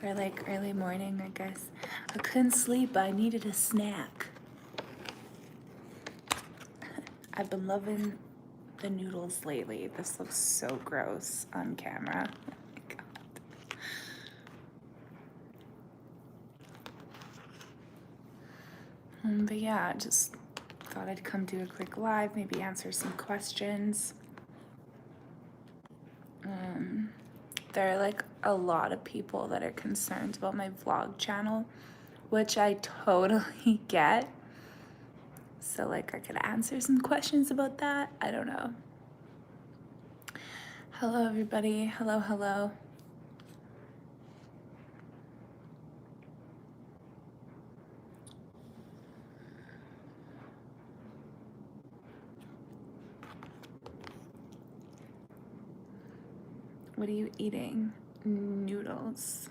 Or like early morning, I guess. I couldn't sleep, I needed a snack. I've been loving the noodles lately. This looks so gross on camera. Oh my God. But yeah, just thought I'd come do a quick live, maybe answer some questions. There are like a lot of people that are concerned about my vlog channel, which I totally get. So like I could answer some questions about that. I don't know. Hello everybody. Hello, hello. What are you eating? Noodles.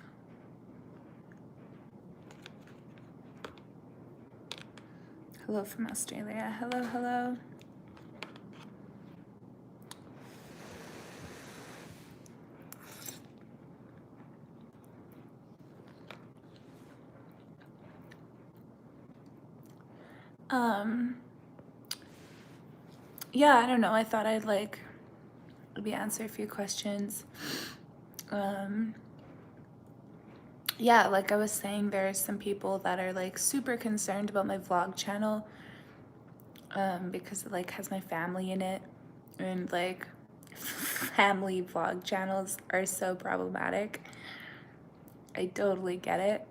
Hello from Australia. Hello, hello. Yeah, I don't know. I thought I'd like maybe answer a few questions. Yeah, like I was saying, there's some people that are like super concerned about my vlog channel because it like has my family in it, and like family vlog channels are so problematic. I totally get it.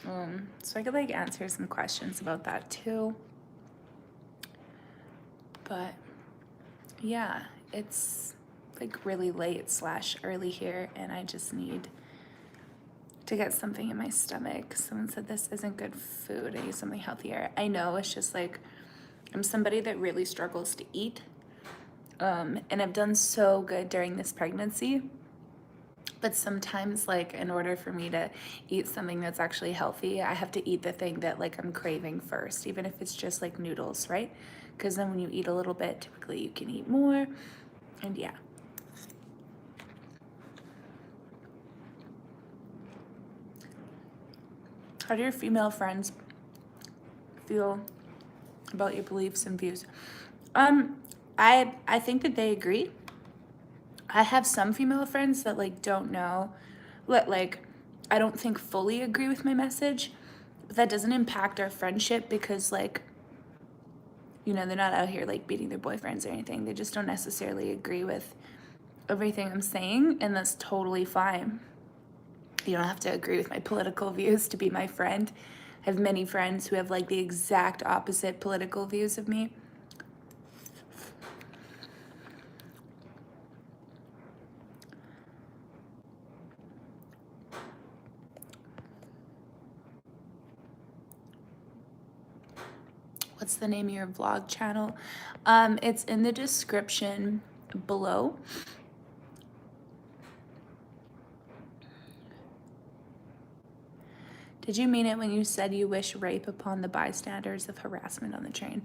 So I could like answer some questions about that too. But yeah, it's like really late / early here, and I just need to get something in my stomach. Someone said this isn't good food. I need something healthier. I know, it's just like I'm somebody that really struggles to eat. And I've done so good during this pregnancy. But sometimes, like, in order for me to eat something that's actually healthy, I have to eat the thing that, like, I'm craving first, even if it's just, like, noodles, right? Because then when you eat a little bit, typically you can eat more. And yeah. How do your female friends feel about your beliefs and views? I think that they agree. I have some female friends that like don't know, like I don't think fully agree with my message, but that doesn't impact our friendship because like, you know, they're not out here like beating their boyfriends or anything. They just don't necessarily agree with everything I'm saying, and that's totally fine. You don't have to agree with my political views to be my friend. I have many friends who have like the exact opposite political views of me. What's the name of your vlog channel? It's in the description below. Did you mean it when you said you wish rape upon the bystanders of harassment on the train?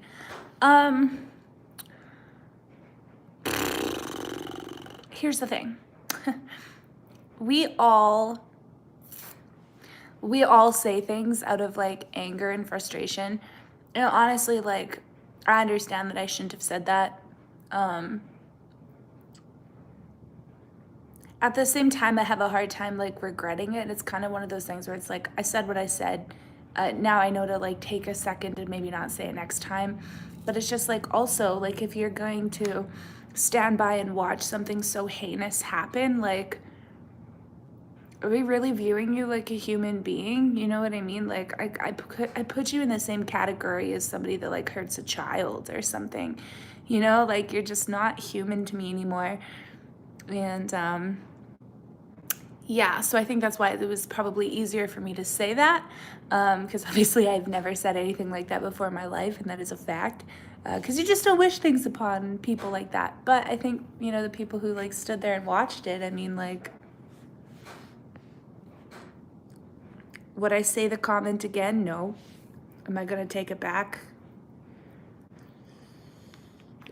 Here's the thing. we all say things out of like anger and frustration. And honestly, like, I understand that I shouldn't have said that. At the same time, I have a hard time like regretting it. It's kind of one of those things where it's like, I said what I said. Now I know to like take a second and maybe not say it next time. But it's just like, also, like, if you're going to stand by and watch something so heinous happen, like, are we really viewing you like a human being? You know what I mean? Like, I put you in the same category as somebody that like hurts a child or something. You know, like, you're just not human to me anymore. And yeah, so I think that's why it was probably easier for me to say that, because obviously I've never said anything like that before in my life, and that is a fact. Because you just don't wish things upon people like that. But I think, you know, the people who like stood there and watched it, I mean, like, would I say the comment again? No. Am I gonna take it back?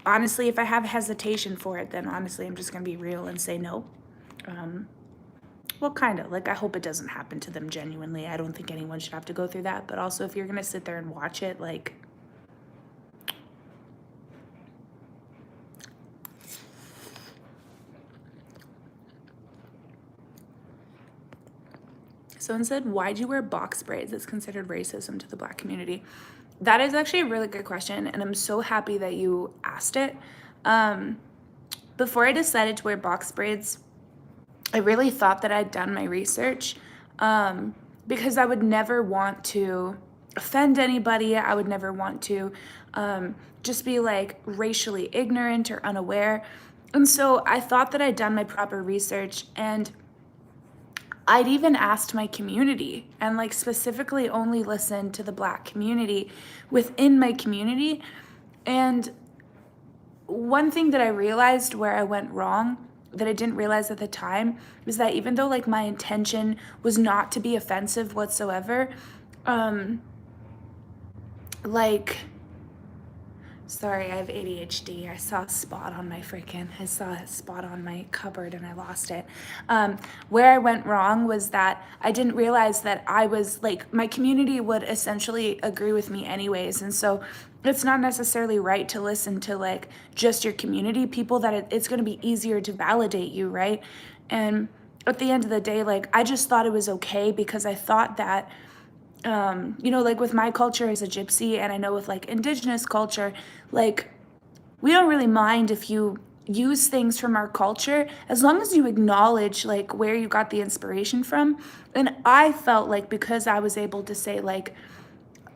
Honestly, if I have hesitation for it, then honestly I'm just gonna be real and say no. well, kind of, like, I hope it doesn't happen to them genuinely. I don't think anyone should have to go through that. But also, if you're going to sit there and watch it, like, someone said, why'd you wear box braids? It's considered racism to the Black community. That is actually a really good question, and I'm so happy that you asked it. Before I decided to wear box braids, I really thought that I'd done my research, because I would never want to offend anybody. I would never want to just be like racially ignorant or unaware. And so I thought that I'd done my proper research, and I'd even asked my community and like specifically only listened to the Black community within my community. And one thing that I realized where I went wrong that I didn't realize at the time is that even though like my intention was not to be offensive whatsoever, like, sorry, I have ADHD. I saw a spot on my cupboard and I lost it. Where I went wrong was that I didn't realize that I was like, my community would essentially agree with me anyways. And so it's not necessarily right to listen to like just your community, people that it's going to be easier to validate you, right? And at the end of the day, like, I just thought it was okay because I thought that, like with my culture as a gypsy, and I know with like indigenous culture, like, we don't really mind if you use things from our culture as long as you acknowledge like where you got the inspiration from. And I felt like because I was able to say like,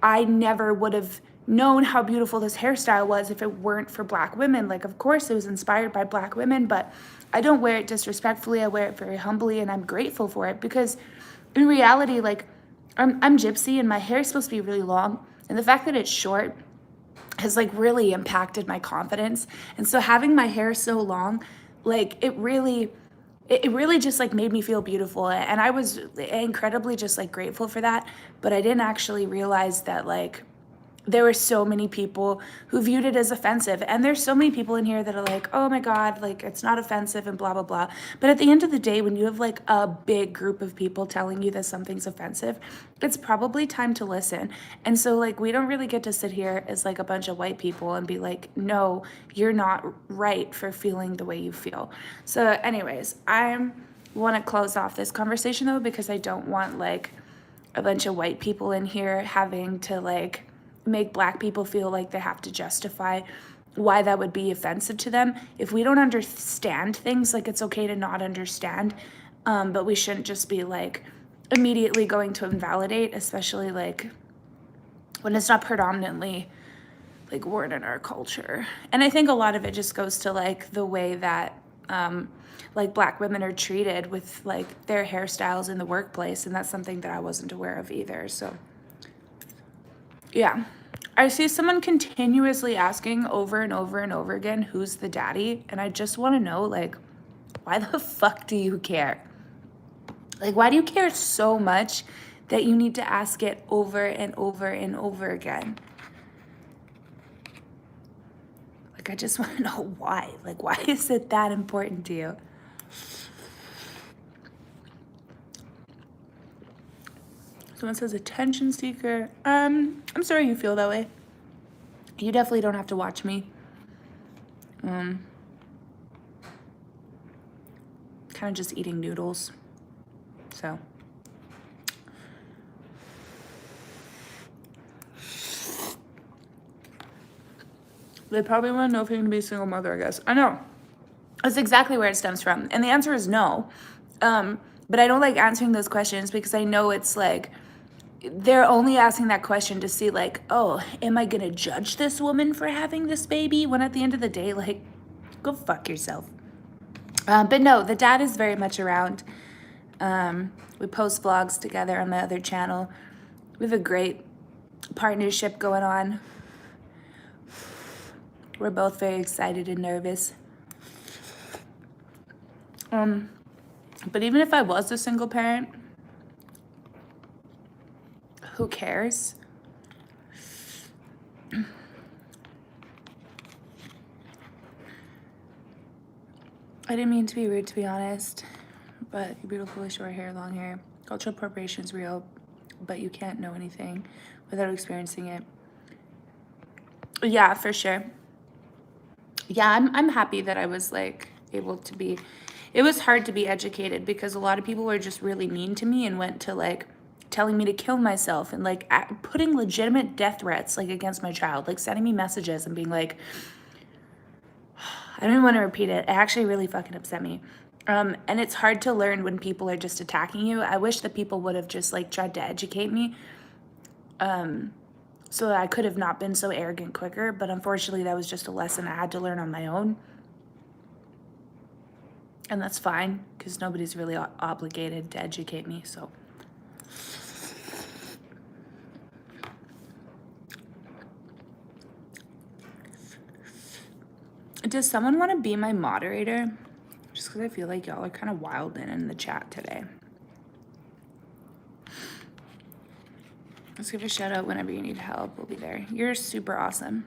I never would have known how beautiful this hairstyle was if it weren't for Black women. Like, of course, it was inspired by Black women, but I don't wear it disrespectfully. I wear it very humbly, and I'm grateful for it because in reality, like, I'm gypsy and my hair is supposed to be really long. And the fact that it's short has like really impacted my confidence. And so having my hair so long, like, it really just like made me feel beautiful. And I was incredibly just like grateful for that. But I didn't actually realize that like there were so many people who viewed it as offensive. And there's so many people in here that are like, oh my God, like, it's not offensive and blah, blah, blah. But at the end of the day, when you have like a big group of people telling you that something's offensive, it's probably time to listen. And so like, we don't really get to sit here as like a bunch of white people and be like, no, you're not right for feeling the way you feel. So anyways, I want to close off this conversation though, because I don't want like a bunch of white people in here having to like make Black people feel like they have to justify why that would be offensive to them. If we don't understand things, like, it's okay to not understand, but we shouldn't just be like immediately going to invalidate, especially like when it's not predominantly like worn in our culture. And I think a lot of it just goes to like the way that like Black women are treated with like their hairstyles in the workplace, and that's something that I wasn't aware of either. So yeah. I see someone continuously asking over and over and over again, who's the daddy? And I just want to know, like, why the fuck do you care? Like, why do you care so much that you need to ask it over and over and over again? Like, I just want to know why. Like, why is it that important to you? Someone says attention seeker. I'm sorry you feel that way. You definitely don't have to watch me. Kind of just eating noodles. So. They probably want to know if you're going to be a single mother, I guess. I know. That's exactly where it stems from. And the answer is no. But I don't like answering those questions because I know it's like, they're only asking that question to see like, oh, am I gonna judge this woman for having this baby? When at the end of the day, like, go fuck yourself. But no, the dad is very much around. We post vlogs together on my other channel. We have a great partnership going on. We're both very excited and nervous. But even if I was a single parent, who cares? I didn't mean to be rude, to be honest. but your beautiful short hair, long hair. Cultural appropriation is real, but you can't know anything without experiencing it. Yeah, for sure. Yeah, I'm happy that I was like able to be. It was hard to be educated because a lot of people were just really mean to me and went to like telling me to kill myself and like putting legitimate death threats like against my child, like sending me messages and being like, I don't even want to repeat it. It actually really fucking upset me. And it's hard to learn when people are just attacking you. I wish that people would have just like tried to educate me, so that I could have not been so arrogant quicker. But unfortunately, that was just a lesson I had to learn on my own. And that's fine because nobody's really obligated to educate me. So does someone want to be my moderator? Just because I feel like y'all are kind of wilding in the chat today. Let's give a shout out whenever you need help. We'll be there. You're super awesome.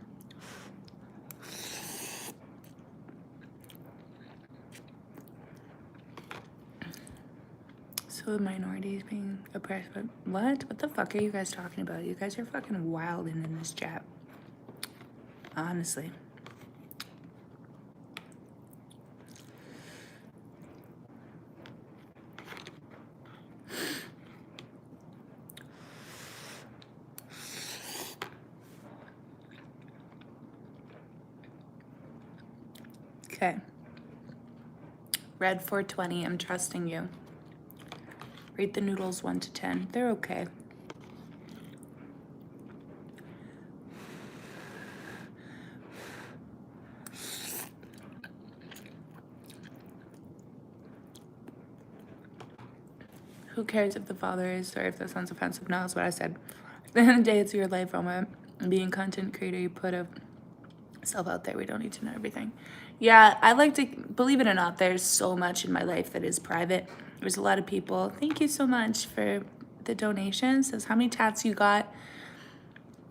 So minorities being oppressed, but what? What the fuck are you guys talking about? You guys are fucking wilding in this chat. Honestly. Okay. Red 420, I'm trusting you. Rate the noodles 1 to 10. They're okay. Who cares if the father is or if that sounds offensive? No, that's what I said. At the end of the day, it's your life, Roma. Being a content creator, you put a self out there. We don't need to know everything. Yeah, I like to, believe it or not, there's so much in my life that is private. There's a lot of people. Thank you so much for the donation. Says how many tats you got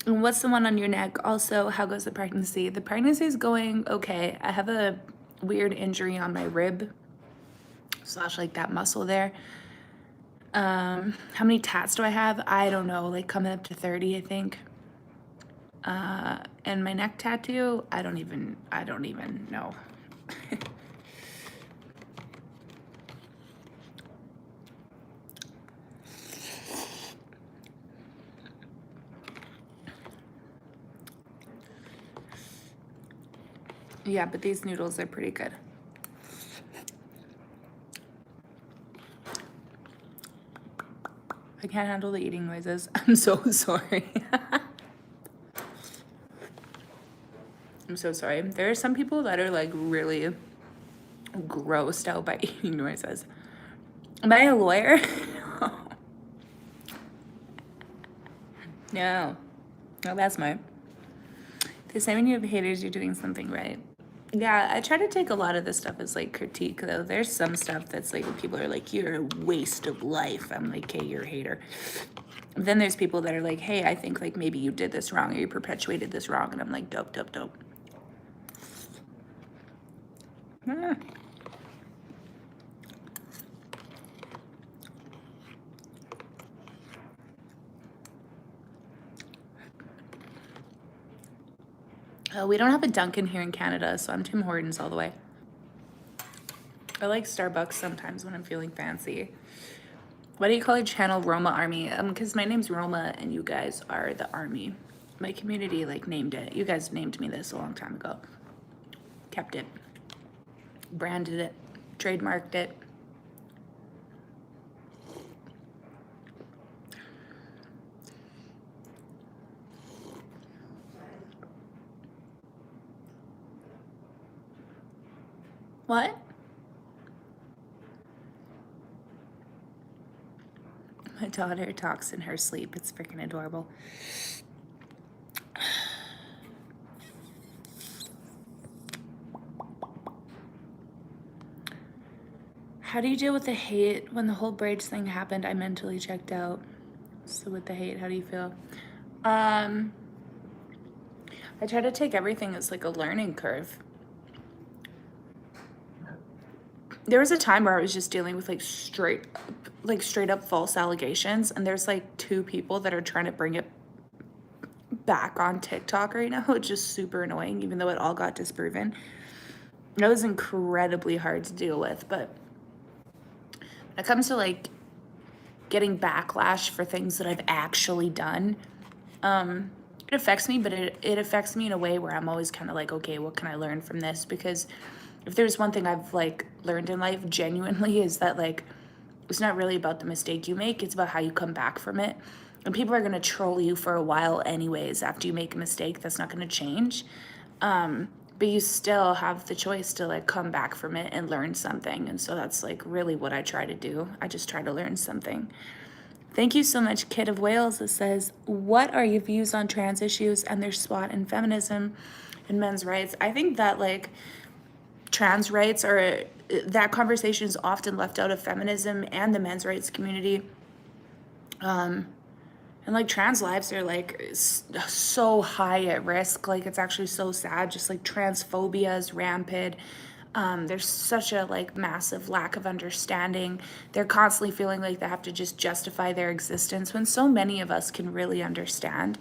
and what's the one on your neck. Also, how goes the pregnancy? The pregnancy is going okay. I have a weird injury on my rib / like that muscle there. How many tats do I have? I don't know, like coming up to 30, I think. And my neck tattoo, I don't even know. Yeah, but these noodles are pretty good. I can't handle the eating noises. I'm so sorry. I'm so sorry. There are some people that are like really grossed out by eating noises. Am I a lawyer? No. No, that's smart. They say when you have haters, you're doing something right. Yeah, I try to take a lot of this stuff as like critique, though. There's some stuff that's like, people are like, you're a waste of life. I'm like, hey, you're a hater. Then there's people that are like, hey, I think like maybe you did this wrong or you perpetuated this wrong. And I'm like, dope, dope, dope. Ah. We don't have a Dunkin' here in Canada, so I'm Tim Hortons all the way. I like Starbucks sometimes when I'm feeling fancy. Why do you call your channel Roma Army? Because my name's Roma and you guys are the army. My community like named it. You guys named me this a long time ago. Kept it. Branded it. Trademarked it. What? My daughter talks in her sleep. It's freaking adorable. How do you deal with the hate? When the whole braids thing happened, I mentally checked out. So with the hate, how do you feel? I try to take everything as like a learning curve. there was a time where I was just dealing with like straight up false allegations, and there's like 2 people that are trying to bring it back on TikTok right now. It's just super annoying, even though it all got disproven. It was incredibly hard to deal with, but when it comes to like getting backlash for things that I've actually done, it affects me, but it affects me in a way where I'm always kind of like, okay, what can I learn from this? Because if there's one thing I've like learned in life genuinely is that like it's not really about the mistake you make, it's about how you come back from it. And people are going to troll you for a while anyways after you make a mistake. That's not going to change. But you still have the choice to like come back from it and learn something. And so that's like really what I try to do. I just try to learn something. Thank you so much, Kid of Wales. That says, what are your views on trans issues and their spot in feminism and men's rights? I think that like trans rights are, that conversation is often left out of feminism and the men's rights community. And like trans lives are like so high at risk. Like it's actually so sad. Just like transphobia is rampant. There's such a like massive lack of understanding. They're constantly feeling like they have to just justify their existence when so many of us can really understand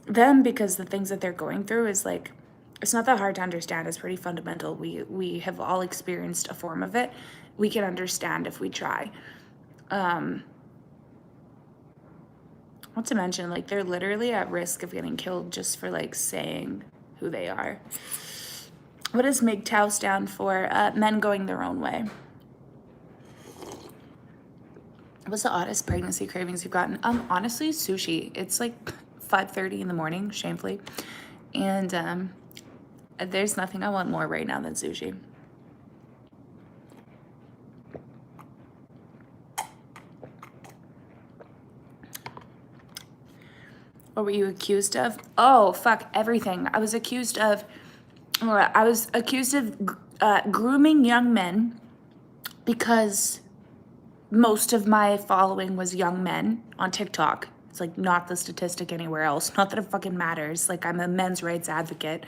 them, because the things that they're going through is like, it's not that hard to understand. It's pretty fundamental. We have all experienced a form of it. We can understand if we try. Not to mention, like, they're literally at risk of getting killed just for, like, saying who they are. What does MGTOW stand for? Men going their own way. What's the oddest pregnancy cravings you've gotten? Honestly, sushi. It's, like, 5:30 in the morning, shamefully. And, there's nothing I want more right now than sushi. What were you accused of? Oh, fuck, everything. I was accused of grooming young men, because most of my following was young men on TikTok. It's like not the statistic anywhere else. Not that it fucking matters. Like, I'm a men's rights advocate.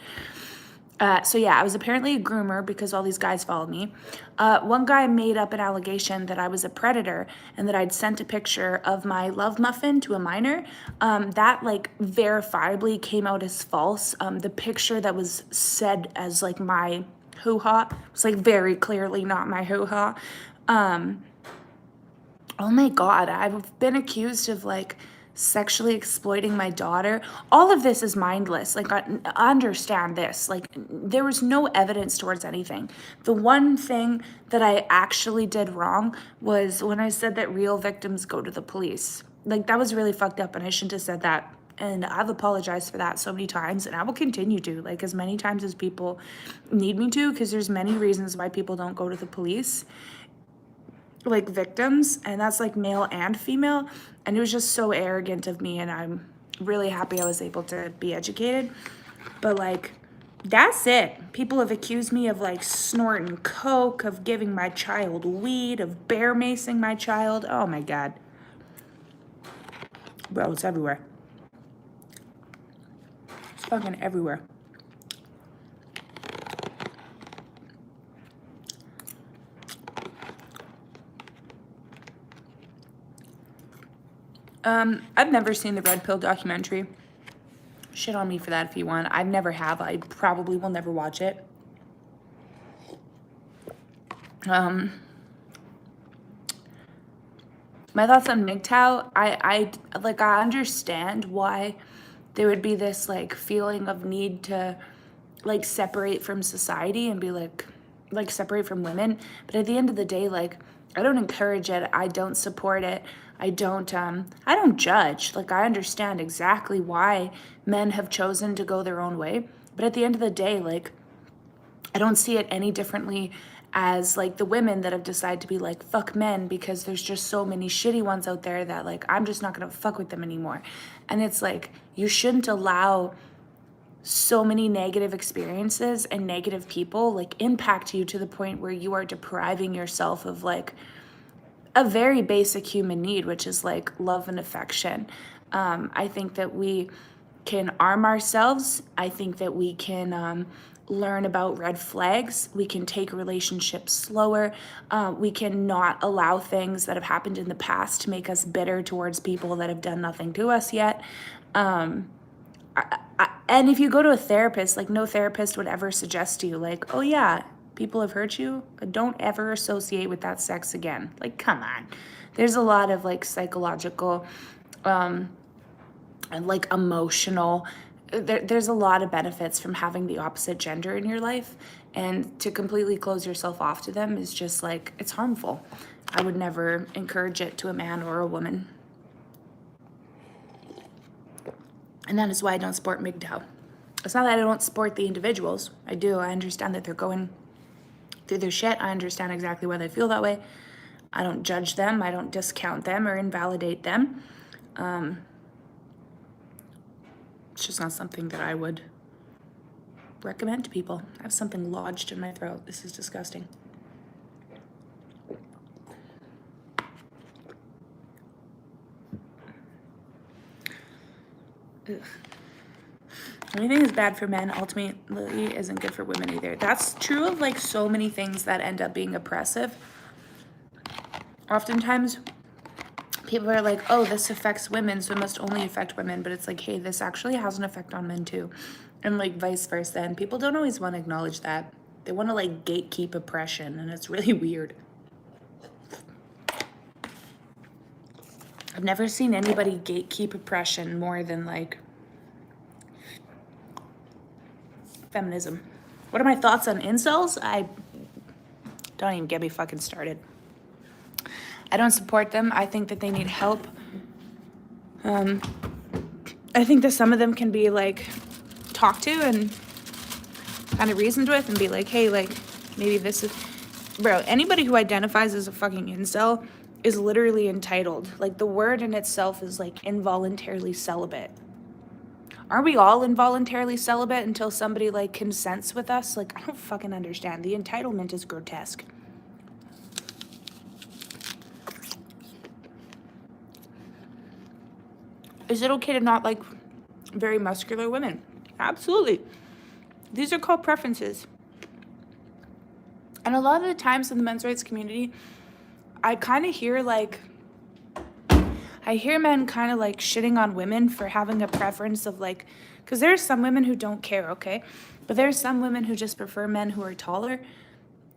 So yeah, I was apparently a groomer because all these guys followed me. One guy made up an allegation that I was a predator and that I'd sent a picture of my love muffin to a minor. That like verifiably came out as false. The picture that was said as like my hoo-ha was like very clearly not my hoo-ha. Oh my God, I've been accused of like sexually exploiting my daughter. All of this is mindless. Like, I understand this. Like, there was no evidence towards anything. The one thing that I actually did wrong was when I said that real victims go to the police. Like, that was really fucked up, and I shouldn't have said that. And I've apologized for that so many times, and I will continue to, like, as many times as people need me to, because there's many reasons why people don't go to the police, like victims, and that's like male and female. And it was just so arrogant of me, and I'm really happy I was able to be educated. But like, that's it. People have accused me of like snorting coke, of giving my child weed, of bear macing my child. Oh my God. Bro, it's everywhere. It's fucking everywhere. I've never seen the Red Pill documentary. Shit on me for that if you want. I never have. I probably will never watch it. My thoughts on MGTOW, I understand why there would be this like feeling of need to like separate from society and be like separate from women. But at the end of the day, like, I don't encourage it. I don't support it. I don't judge. Like, I understand exactly why men have chosen to go their own way. But at the end of the day, like, I don't see it any differently as like the women that have decided to be like, fuck men, because there's just so many shitty ones out there that like, I'm just not gonna fuck with them anymore. And it's like, you shouldn't allow so many negative experiences and negative people like impact you to the point where you are depriving yourself of like a very basic human need, which is like love and affection. I think that we can arm ourselves. I think that we can learn about red flags. We can take relationships slower. We can not allow things that have happened in the past to make us bitter towards people that have done nothing to us yet. And if you go to a therapist, like no therapist would ever suggest to you, like, oh yeah, people have hurt you, but don't ever associate with that sex again. Like, come on. There's a lot of like psychological and like emotional, there's a lot of benefits from having the opposite gender in your life, and to completely close yourself off to them is just like, it's harmful. I would never encourage it to a man or a woman. And that is why I don't support MGTOW. It's not that I don't support the individuals. I do. I understand that they're going through their shit. I understand exactly why they feel that way. I don't judge them. I don't discount them or invalidate them. It's just not something that I would recommend to people. I have something lodged in my throat. This is disgusting. Ugh. Anything is bad for men ultimately isn't good for women either. That's true of like so many things that end up being oppressive. Oftentimes people are like, oh, this affects women, so it must only affect women. But it's like, hey, this actually has an effect on men too. And like vice versa. And people don't always want to acknowledge that. They want to like gatekeep oppression, and it's really weird. I've never seen anybody gatekeep oppression more than like feminism. What are my thoughts on incels? Don't even get me fucking started. I don't support them. I think that they need help. I think that some of them can be like talked to and kind of reasoned with and be like, hey, like maybe this is, bro, anybody who identifies as a fucking incel is literally entitled. Like the word in itself is like involuntarily celibate. Are we all involuntarily celibate until somebody like consents with us? Like, I don't fucking understand. The entitlement is grotesque. Is it okay to not like very muscular women? Absolutely. These are called preferences. And a lot of the times in the men's rights community, I kind of hear like, I hear men kind of like shitting on women for having a preference of like, because there's some women who don't care, okay? But there's some women who just prefer men who are taller.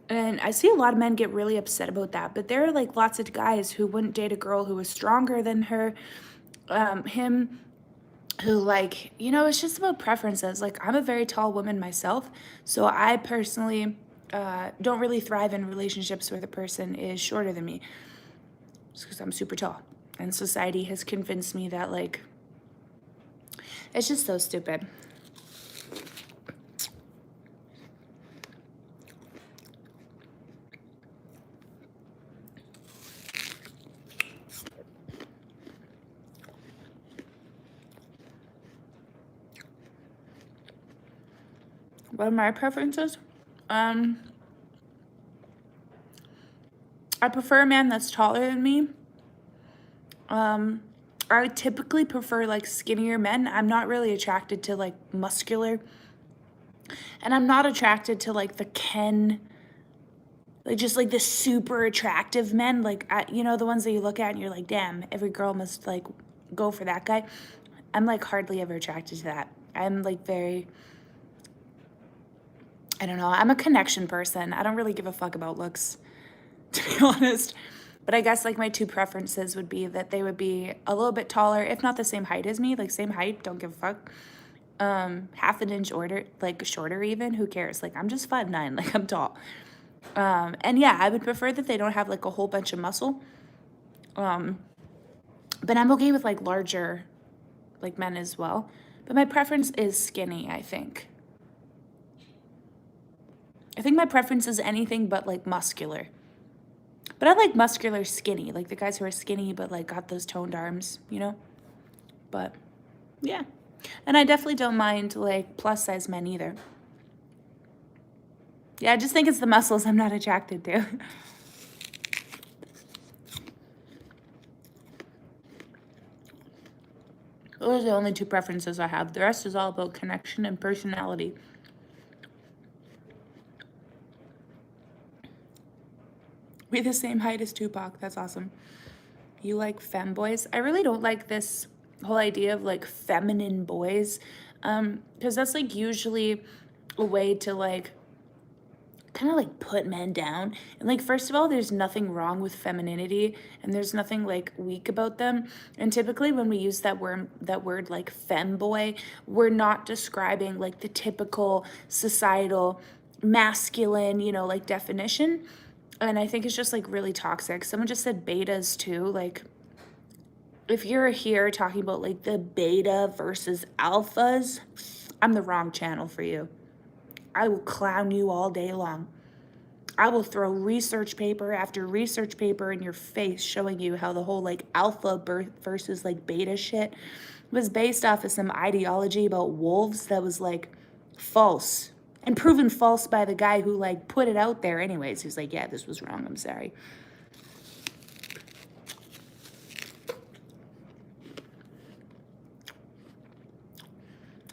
And I see a lot of men get really upset about that. But there are like lots of guys who wouldn't date a girl who was stronger than her, him, who like, you know, it's just about preferences. Like I'm a very tall woman myself. So I personally don't really thrive in relationships where the person is shorter than me. Just because I'm super tall. And society has convinced me that, like, it's just so stupid. What are my preferences? I prefer a man that's taller than me. I typically prefer like skinnier men. I'm not really attracted to like muscular, and I'm not attracted to like the Ken, like just like the super attractive men, like you know, the ones that you look at and you're like, damn, every girl must like go for that guy. I'm like hardly ever attracted to that. I'm like very, I don't know, I'm a connection person. I don't really give a fuck about looks, to be honest. But I guess like my two preferences would be that they would be a little bit taller, if not the same height as me, like same height, don't give a fuck. Half an inch order, like shorter even, who cares? Like I'm just 5'9", like I'm tall. And yeah, I would prefer that they don't have like a whole bunch of muscle. But I'm okay with like larger like men as well. But my preference is skinny, I think. I think my preference is anything but like muscular. But I like muscular skinny, like the guys who are skinny but like got those toned arms, you know? But yeah. And I definitely don't mind like plus size men either. Yeah, I just think it's the muscles I'm not attracted to. Those are the only two preferences I have. The rest is all about connection and personality. We the same height as Tupac. That's awesome. You like femboys? I really don't like this whole idea of like feminine boys. Because that's like usually a way to like kind of like put men down. And like first of all, there's nothing wrong with femininity and there's nothing like weak about them. And typically when we use that word like femboy, we're not describing like the typical societal masculine, like definition. And I think it's just like really toxic. Someone just said betas too. Like if you're here talking about like the beta versus alphas, I'm the wrong channel for you. I will clown you all day long. I will throw research paper after research paper in your face showing you how the whole like alpha versus like beta shit was based off of some ideology about wolves that was like false and proven false by the guy who like put it out there anyways. He's like, yeah, this was wrong. I'm sorry.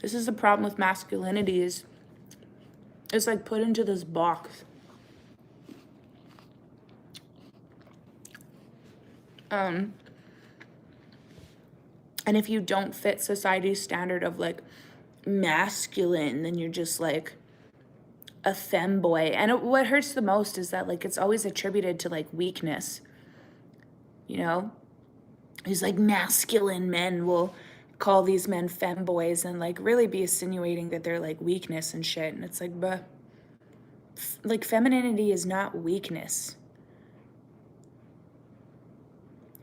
This is the problem with masculinity is it's like put into this box. And if you don't fit society's standard of like masculine, then you're just like a femboy. And what hurts the most is that like it's always attributed to like weakness. These like masculine men will call these men femboys and like really be insinuating that they're like weakness and shit. And it's like, but like femininity is not weakness.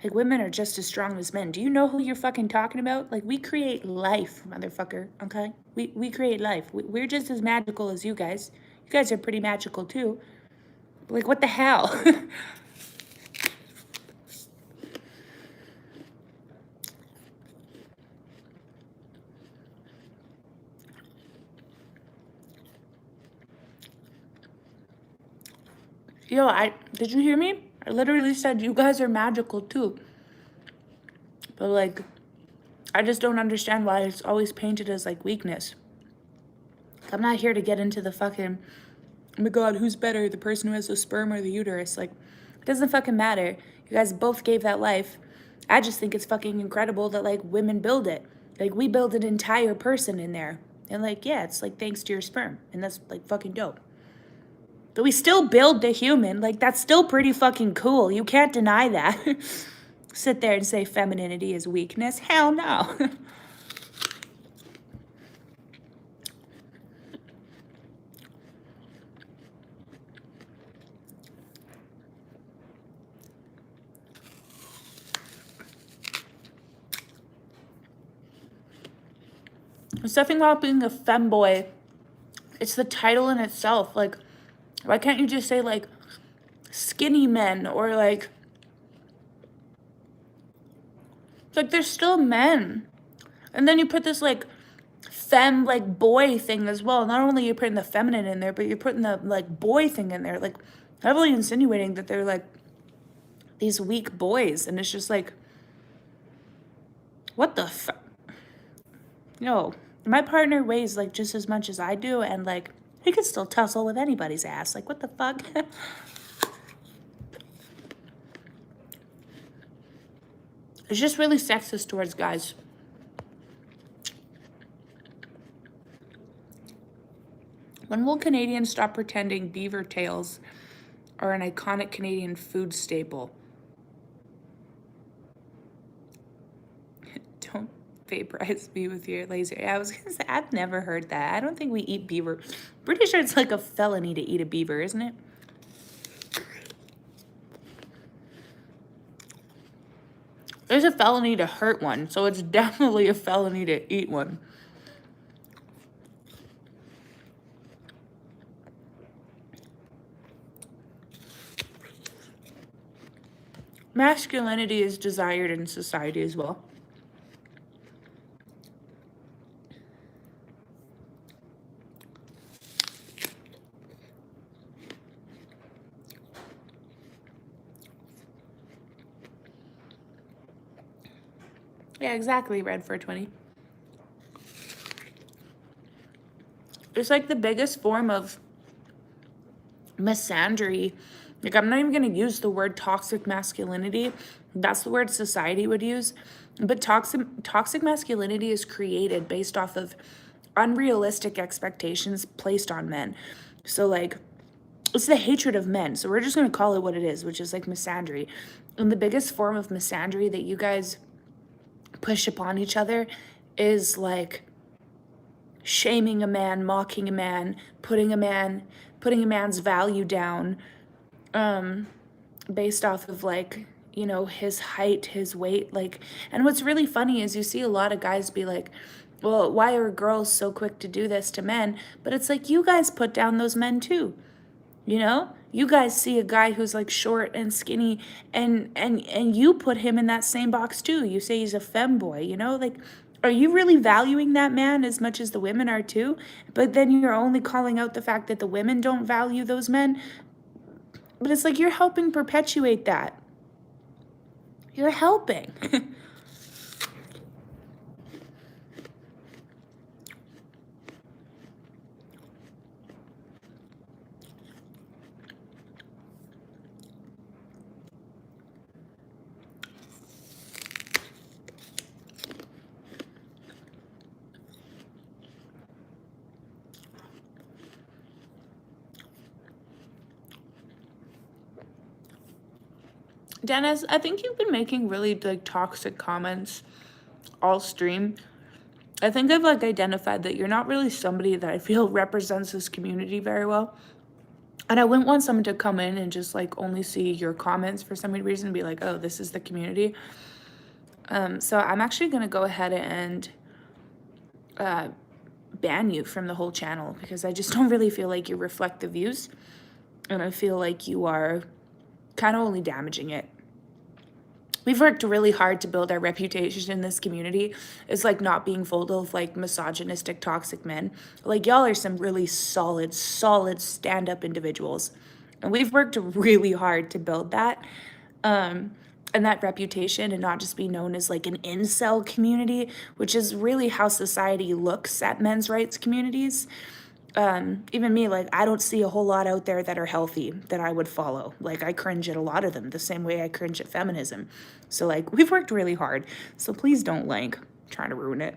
Like women are just as strong as men. Do you know who you're fucking talking about? Like we create life, motherfucker, okay? We create life. We're just as magical as you guys. You guys are pretty magical too. Like what the hell? Did you hear me? I literally said you guys are magical too. But like, I just don't understand why it's always painted as like weakness. I'm not here to get into the fucking, oh my God, who's better, the person who has the sperm or the uterus? Like, it doesn't fucking matter. You guys both gave that life. I just think it's fucking incredible that like women build it. Like we build an entire person in there. And like, yeah, it's like thanks to your sperm. And that's like fucking dope. But we still build the human. Like, that's still pretty fucking cool. You can't deny that. Sit there and say femininity is weakness. Hell no. There's nothing about being a femboy. It's the title in itself. Like, why can't you just say, like, skinny men or, like they're still men. And then you put this, like, femme, like, boy thing as well. Not only are you putting the feminine in there, but you're putting the, like, boy thing in there. Like, heavily insinuating that they're, like, these weak boys. And it's just, like, what the fuck? No. My partner weighs, like, just as much as I do. And, like, he could still tussle with anybody's ass. Like, what the fuck? It's just really sexist towards guys. When will Canadians stop pretending beaver tails are an iconic Canadian food staple? Don't vaporize me with your laser. I was gonna say, I've never heard that. I don't think we eat beaver. Pretty sure it's like a felony to eat a beaver, isn't it? It's a felony to hurt one, so it's definitely a felony to eat one. Masculinity is desired in society as well. Yeah, exactly, Red 420. It's like the biggest form of misandry Like, I'm not even going to use the word toxic masculinity. That's the word society would use. But toxic masculinity is created based off of unrealistic expectations placed on men. So, like, it's the hatred of men. So we're just going to call it what it is, which is like misandry. And the biggest form of misandry that you guys push upon each other is like shaming a man, mocking a man, putting a man's value down, based off of like, you know, his height, his weight. Like, and what's really funny is you see a lot of guys be like, well, why are girls so quick to do this to men? But it's like, you guys put down those men too. You know, you guys see a guy who's like short and skinny, and you put him in that same box too. You say he's a femboy, you know, like, are you really valuing that man as much as the women are too? But then you're only calling out the fact that the women don't value those men. But it's like you're helping perpetuate that. You're helping. Dennis, I think you've been making really like toxic comments all stream. I think I've like identified that you're not really somebody that I feel represents this community very well. And I wouldn't want someone to come in and just like only see your comments for some reason and be like, oh, this is the community. So I'm actually gonna go ahead and ban you from the whole channel because I just don't really feel like you reflect the views. And I feel like you are kind of only damaging it. We've worked really hard to build our reputation in this community. It's like not being full of like misogynistic, toxic men. Like, y'all are some really solid stand-up individuals. And we've worked really hard to build that. And that reputation, and not just be known as like an incel community, which is really how society looks at men's rights communities. Even me, like, I don't see a whole lot out there that are healthy that I would follow. Like, I cringe at a lot of them the same way I cringe at feminism. So, like, we've worked really hard. So please don't, like, try to ruin it.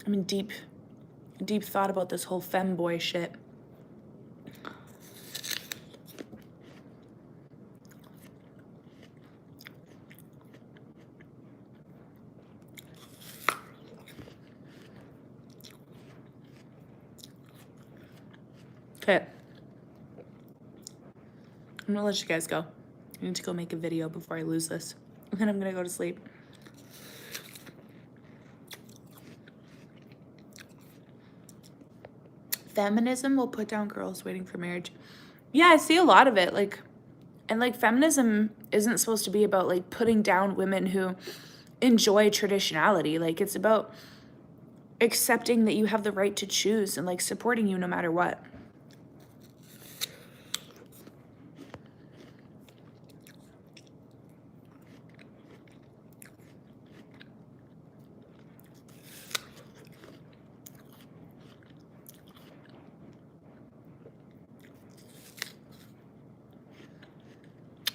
I'm in deep thought about this whole femboy shit. Okay. I'm gonna let you guys go. I need to go make a video before I lose this. And then I'm gonna go to sleep. Feminism will put down girls waiting for marriage. Yeah, I see a lot of it. Like, and like feminism isn't supposed to be about like putting down women who enjoy traditionality. Like, it's about accepting that you have the right to choose and like supporting you no matter what.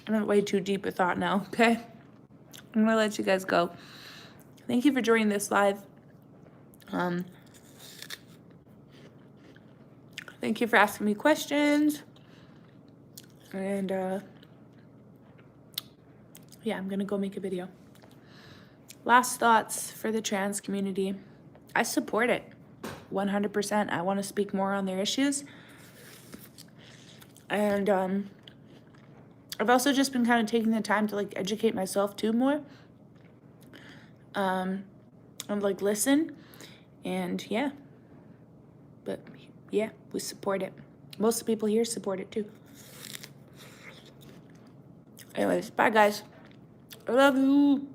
I'm way too deep a thought now, okay? I'm gonna let you guys go. Thank you for joining this live. Thank you for asking me questions. And yeah, I'm gonna go make a video. Last thoughts for the trans community. I support it 100%. I want to speak more on their issues. And I've also just been kind of taking the time to like educate myself too more. And like listen. And yeah. But yeah, we support it. Most of the people here support it too. Anyways, bye guys. I love you.